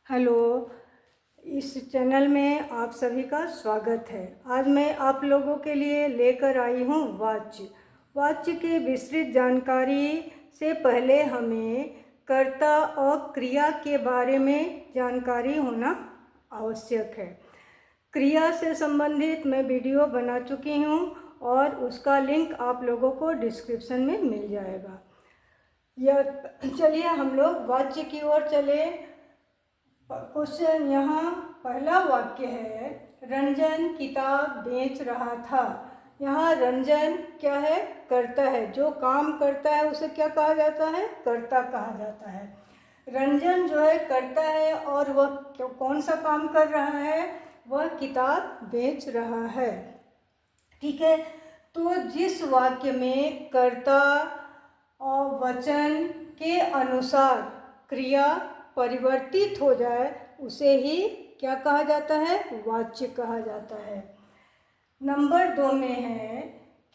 Hello, इस channel में आप सभी का स्वागत है। आज मैं आप लोगों के लिए लेकर आई हूँ वाच्य। वाच्य की विस्तृत जानकारी से पहले हमें कर्ता और क्रिया के बारे में जानकारी होना आवश्यक है। क्रिया से संबंधित मैं वीडियो बना चुकी हूँ और उसका लिंक आप लोगों को डिस्क्रिप्शन में मिल जाएगा। चलिए हम लोग वाच्य की ओर चले। क्वेश्चन यहाँ पहला वाक्य है, रंजन किताब बेच रहा था। यहाँ रंजन क्या है? कर्ता है। जो काम करता है उसे क्या कहा जाता है? कर्ता कहा जाता है। रंजन जो है कर्ता है और वह कौन सा काम कर रहा है? वह किताब बेच रहा है। ठीक है, तो जिस वाक्य में कर्ता और वचन के अनुसार क्रिया परिवर्तित हो जाए उसे ही क्या कहा जाता है? वाच्य कहा जाता है। नंबर 2 में है,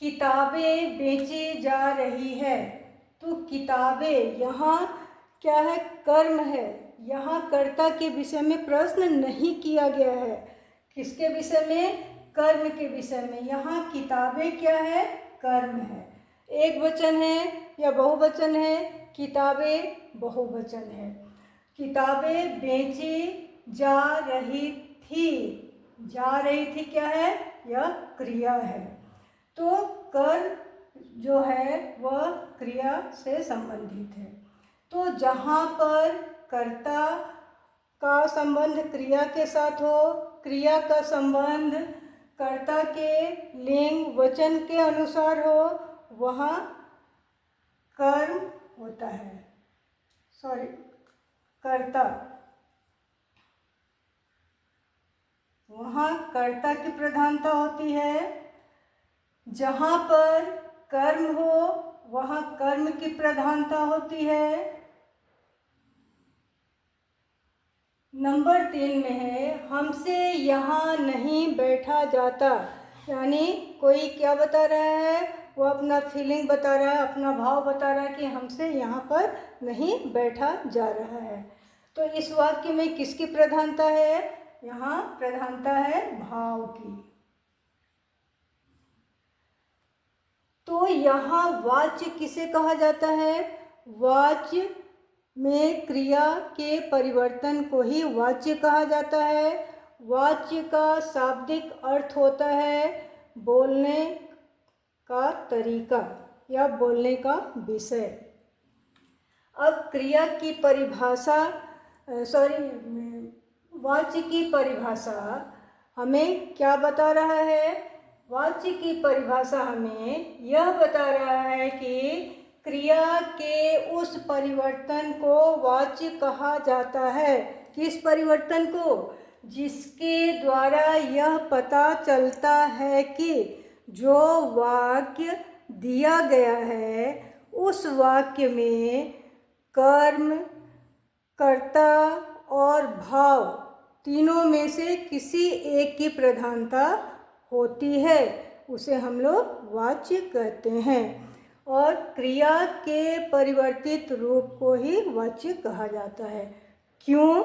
किताबें बेची जा रही है। तो किताबें यहाँ क्या है? कर्म है। यहाँ कर्ता के विषय में प्रश्न नहीं किया गया है। किसके विषय में? कर्म के विषय में। यहाँ किताबें क्या है? कर्म है। एक वचन है या बहुवचन है? किताबें बहुवचन है। किताबें बेची जा रही थी। जा रही थी क्या है? यह क्रिया है। तो कर्म जो है वह क्रिया से संबंधित है। तो जहाँ पर कर्ता का संबंध क्रिया के साथ हो, क्रिया का संबंध कर्ता के लिंग वचन के अनुसार हो, वहाँ कर्म होता है। कर्ता, वहाँ कर्ता की प्रधानता होती है। जहाँ पर कर्म हो वहाँ कर्म की प्रधानता होती है। नंबर 3 में है, हमसे यहाँ नहीं बैठा जाता। यानी कोई क्या बता रहा है? वो अपना फीलिंग बता रहा है, अपना भाव बता रहा है कि हमसे यहाँ पर नहीं बैठा जा रहा है। तो इस वाक्य में किसकी प्रधानता है? यहाँ प्रधानता है भाव की। तो यहाँ वाच्य किसे कहा जाता है? वाच्य में क्रिया के परिवर्तन को ही वाच्य कहा जाता है। वाच्य का शाब्दिक अर्थ होता है बोलने का तरीका या बोलने का विषय। अब क्रिया की परिभाषा वाच्य की परिभाषा हमें क्या बता रहा है? वाच्य की परिभाषा हमें यह बता रहा है कि क्रिया के उस परिवर्तन को वाच्य कहा जाता है। किस परिवर्तन को? जिसके द्वारा यह पता चलता है कि जो वाक्य दिया गया है उस वाक्य में कर्म, कर्ता और भाव तीनों में से किसी एक की प्रधानता होती है। उसे हम लोग वाच्य कहते हैं और क्रिया के परिवर्तित रूप को ही वाच्य कहा जाता है। क्यों?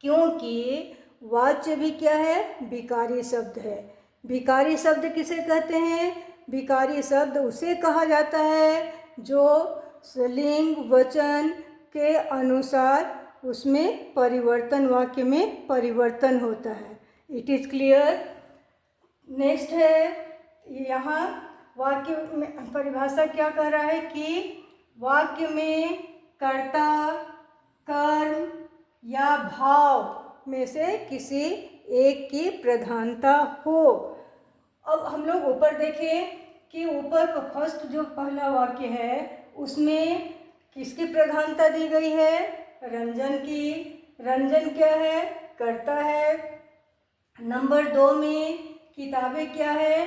क्योंकि वाच्य भी क्या है? विकारी शब्द है। विकारी शब्द किसे कहते हैं? विकारी शब्द उसे कहा जाता है जो लिंग वचन के अनुसार उसमें परिवर्तन, वाक्य में परिवर्तन होता है। It is clear. नेक्स्ट है, यहाँ वाक्य में परिभाषा क्या कह रहा है कि वाक्य में कर्ता, कर्म या भाव में से किसी एक की प्रधानता हो। अब हम लोग ऊपर देखें कि ऊपर फर्स्ट जो पहला वाक्य है उसमें किसकी प्रधानता दी गई है? रंजन की। रंजन क्या है? कर्ता है। नंबर 2 में किताबें क्या है?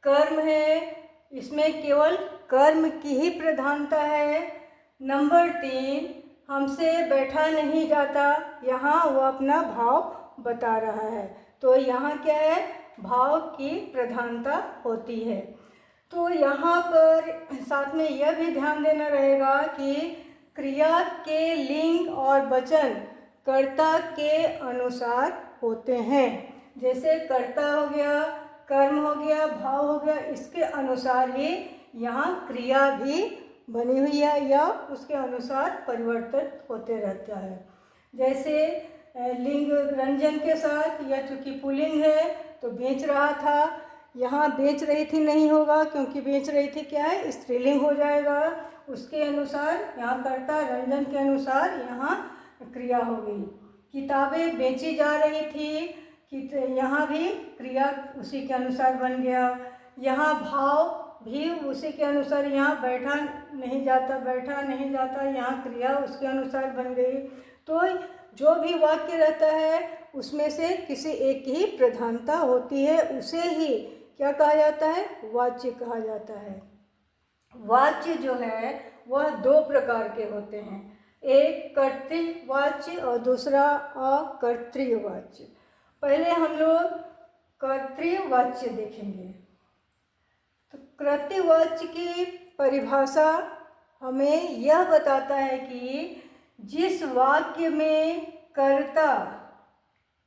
कर्म है। इसमें केवल कर्म की ही प्रधानता है। नंबर 3, हमसे बैठा नहीं जाता। यहाँ वो अपना भाव बता रहा है। तो यहाँ क्या है? भाव की प्रधानता होती है। तो यहाँ पर साथ में यह भी ध्यान देना रहेगा कि क्रिया के लिंग और वचन कर्ता के अनुसार होते हैं। जैसे कर्ता हो गया, कर्म हो गया, भाव हो गया, इसके अनुसार ही यहाँ क्रिया भी बनी हुई है या उसके अनुसार परिवर्तित होते रहता है। जैसे लिंग रंजन के साथ, या चूँकि पुल्लिंग है तो बेच रहा था, यहाँ बेच रही थी नहीं होगा क्योंकि बेच रही थी क्या है, स्त्रीलिंग हो जाएगा। उसके अनुसार यहाँ कर्ता, रंजन के अनुसार यहाँ क्रिया हो गई। किताबें बेची जा रही थी कि यहाँ भी क्रिया उसी के अनुसार बन गया। यहाँ भाव भी उसी के अनुसार, यहाँ बैठा नहीं जाता, यहाँ क्रिया उसके अनुसार बन गई। तो जो भी वाक्य रहता है उसमें से किसी एक की प्रधानता होती है, उसे ही क्या कहा जाता है, वाच्य कहा जाता है। वाच्य जो है वह दो प्रकार के होते हैं, एक कर्तृवाच्य और दूसरा अकर्तृवाच्य। पहले हम लोग कर्तृवाच्य देखेंगे। तो कर्तृवाच्य की परिभाषा हमें यह बताता है कि जिस वाक्य में कर्ता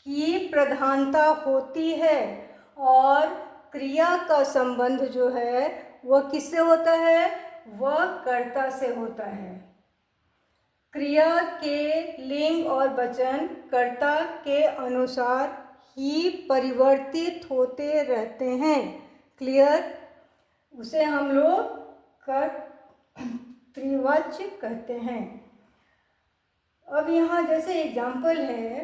की प्रधानता होती है और क्रिया का संबंध जो है वह किससे होता है, वह कर्ता से होता है। क्रिया के लिंग और वचन कर्ता के अनुसार ही परिवर्तित होते रहते हैं। क्लियर? उसे हम लोग कर्तृवाच्य कहते हैं। अब यहाँ जैसे एग्जाम्पल है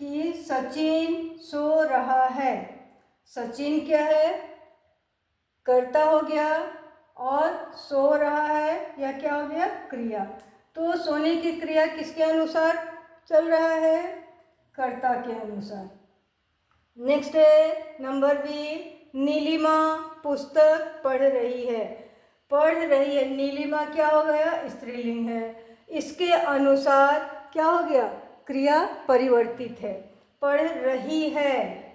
कि सचिन सो रहा है। सचिन क्या है, कर्ता हो गया, और सो रहा है या क्या हो गया, क्रिया। तो सोने की क्रिया किसके अनुसार चल रहा है, कर्ता के अनुसार। नेक्स्ट है नंबर बी, नीलिमा पुस्तक पढ़ रही है। पढ़ रही है, नीलिमा क्या हो गया, स्त्रीलिंग है, इसके अनुसार क्या हो गया, क्रिया परिवर्तित है, पढ़ रही है।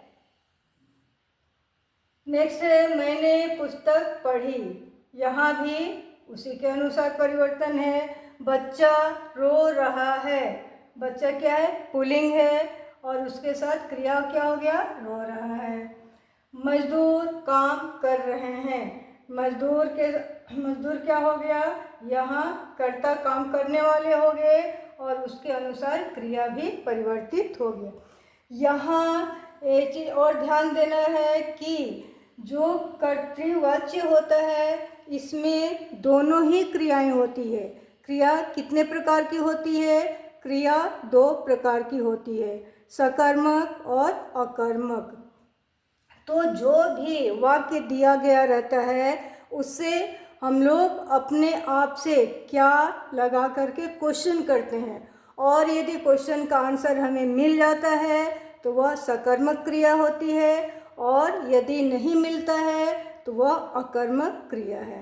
नेक्स्ट है मैंने पुस्तक पढ़ी, यहाँ भी उसी के अनुसार परिवर्तन है। बच्चा रो रहा है, बच्चा क्या है, पुल्लिंग है, और उसके साथ क्रिया क्या हो गया, रो रहा है। मजदूर काम कर रहे हैं, मजदूर क्या हो गया, यहाँ कर्ता काम करने वाले हो गए और उसके अनुसार क्रिया भी परिवर्तित हो गया। यहाँ एक चीज़ और ध्यान देना है कि जो कर्तृवाच्य होता है इसमें दोनों ही क्रियाएं होती है। क्रिया कितने प्रकार की होती है, क्रिया दो प्रकार की होती है, सकर्मक और अकर्मक। तो जो भी वाक्य दिया गया रहता है उससे हम लोग अपने आप से क्या लगा करके क्वेश्चन करते हैं, और यदि क्वेश्चन का आंसर हमें मिल जाता है तो वह सकर्मक क्रिया होती है, और यदि नहीं मिलता है तो वह अकर्मक क्रिया है।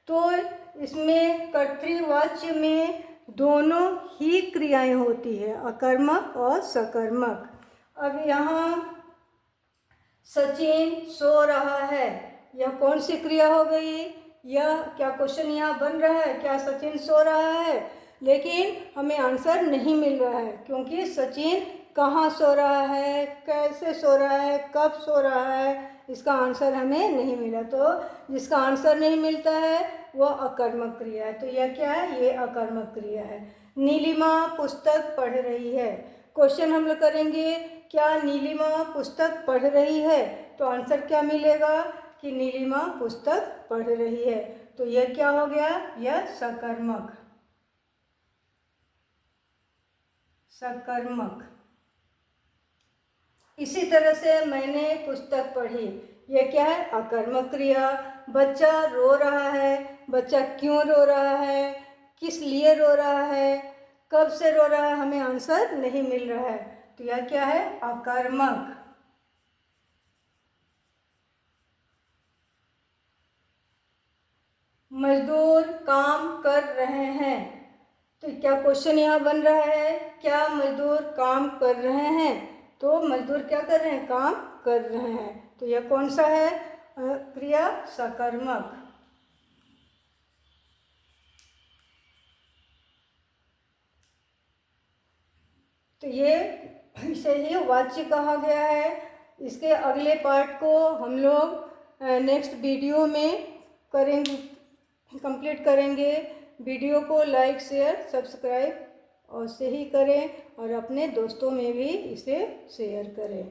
तो इसमें कर्तृवाच्य में दोनों ही क्रियाएं होती है, अकर्मक और सकर्मक। अब यहाँ सचिन सो रहा है, यह कौन सी क्रिया हो गई, यह क्या क्वेश्चन यहाँ बन रहा है, क्या सचिन सो रहा है, लेकिन हमें आंसर नहीं मिल रहा है क्योंकि सचिन कहाँ सो रहा है, कैसे सो रहा है, कब सो रहा है, इसका आंसर हमें नहीं मिला। तो जिसका आंसर नहीं मिलता है वह अकर्मक क्रिया है। तो यह क्या है, ये अकर्मक क्रिया है। नीलिमा पुस्तक पढ़ रही है, क्वेश्चन हम लोग करेंगे क्या नीलिमा पुस्तक पढ़ रही है, तो आंसर क्या मिलेगा कि नीलिमा पुस्तक पढ़ रही है। तो यह क्या हो गया, यह सकर्मक। इसी तरह से मैंने पुस्तक पढ़ी, यह क्या है, अकर्मक क्रिया। बच्चा रो रहा है, बच्चा क्यों रो रहा है, किस लिए रो रहा है, कब से रो रहा है, हमें आंसर नहीं मिल रहा है, तो यह क्या है, अकर्मक। मजदूर काम कर रहे हैं, तो क्या क्वेश्चन यहाँ बन रहा है, क्या मजदूर काम कर रहे हैं, तो मजदूर क्या कर रहे हैं, काम कर रहे हैं, तो यह कौन सा है, क्रिया सकर्मक। तो ये इसे ही वाच्य कहा गया है। इसके अगले पार्ट को हम लोग नेक्स्ट वीडियो में करेंगे, कंप्लीट करेंगे। वीडियो को लाइक शेयर सब्सक्राइब और से ही करें और अपने दोस्तों में भी इसे शेयर करें।